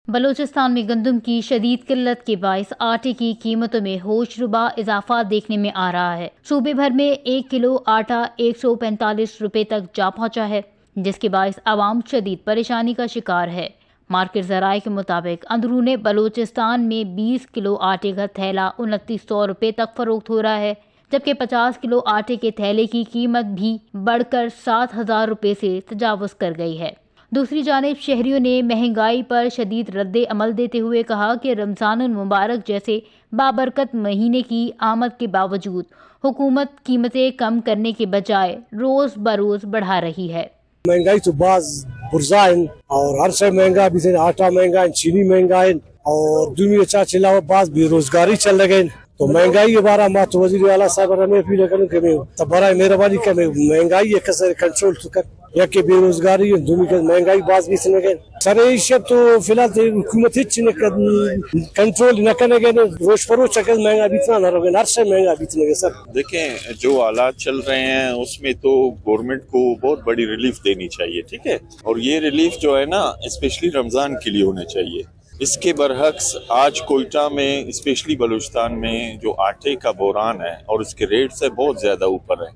बलूचिस्तान में गंदम की शदीद किल्लत के बायस आटे की कीमतों में होशरुबा इजाफा देखने में आ रहा है। सूबे भर में 1 किलो आटा 145 रुपए तक जा पहुंचा है, जिसके बायस आवाम शदीद परेशानी का शिकार है। मार्केट जराये के मुताबिक अंदरूने बलूचिस्तान में 20 किलो आटे का थैला 2900 रुपए तक फरोख्त हो रहा है, जबकि 50 किलो आटे के थैले की कीमत भी बढ़कर 7000 रुपए से तजावुज कर गई है। दूसरी जानिब शहरियों ने महंगाई पर शदीद रद्द अमल देते हुए कहा कि रमज़ानुल मुबारक जैसे बाबरकत महीने की आमद के बावजूद हुकूमत कीमतें कम करने के बजाय रोज बरोज बढ़ा रही है। महंगाई तो बाज पुरजा है और हर शय महंगा भी, आटा महंगा है, चीनी महंगा है और दुनिया चाचे अलावा बाज बेरोजगारी चल रहे हैं। तो महंगाई के बारे में तो वजीर आला साहब ने अपील करूं कि तब बड़ा मेहरबानी कर महंगाई कसर कंट्रोल कर या कि बेरोजगारी दुनिया महंगाई बाज भी सुने गए सर ये तो फिलहाल तो हुकूमत कंट्रोल न करने गए रोज फरोज महंगा बीतना न रहे, हर शय महंगा बीतने सर। देखें जो हालात चल रहे हैं उसमें तो गवर्नमेंट को बहुत बड़ी रिलीफ देनी चाहिए, ठीक है, और ये रिलीफ जो है ना स्पेशली रमजान के लिए होना चाहिए। इसके बरहक्स आज कोयटा में स्पेशली बलूचिस्तान में जो आटे का बहरान है और उसके रेट से बहुत ज्यादा ऊपर है,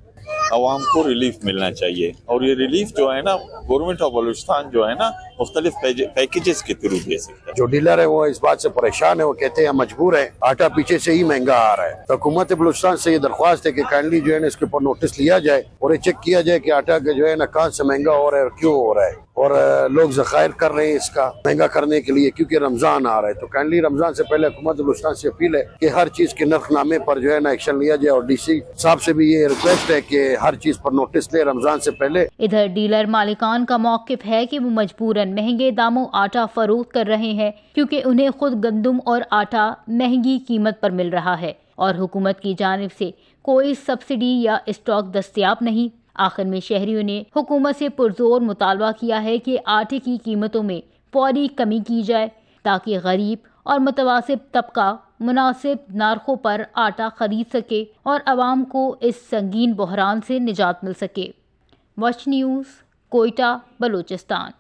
आवाम को रिलीफ मिलना चाहिए और ये रिलीफ जो है ना गवर्नमेंट ऑफ बलूचिस्तान जो है ना मुख्तलिफ पैकेजेस के थ्रू दे सकता है। जो डीलर है वो इस बात से परेशान है, वो कहते हैं मजबूर है, आटा पीछे से ही महंगा आ रहा है। तो हुकूमत बलूचिस्तान से ये दरख्वास्त है कि काइंडली जो है ना इसके ऊपर नोटिस लिया जाए और ये चेक किया जाए कि आटा जो है ना कहाँ से महंगा हो रहा है और क्यों हो रहा है, और लोग ज़खायर कर रहे हैं इसका महंगा करने के लिए क्योंकि रमजान आ रहा है। तो काइंडली रमजान से पहले हुकूमत बलूचिस्तान से अपील है कि हर चीज के नरखनामे पर जो है ना एक्शन लिया जाए और डीसी साहब से भी ये रिक्वेस्ट है कि हर चीज पर नोटिस ले रमजान से पहले। इधर डीलर मालिकान का मौकिफ है कि वो मजबूरन महंगे दामों आटा फरोख्त कर रहे हैं क्योंकि उन्हें खुद गंदम और आटा महंगी कीमत पर मिल रहा है और हुकूमत की जानिब से कोई सब्सिडी या स्टॉक दस्तयाब नहीं। आखिर में शहरियों ने हुकूमत से पुरजोर मुतालबा किया है कि आटे की कीमतों में फौरी कमी की जाए ताकि गरीब और मुतवासिब तबका मुनासिब नारखों पर आटा खरीद सके और आवाम को इस संगीन बहरान से निजात मिल सके। Watch news, Quetta, Balochistan.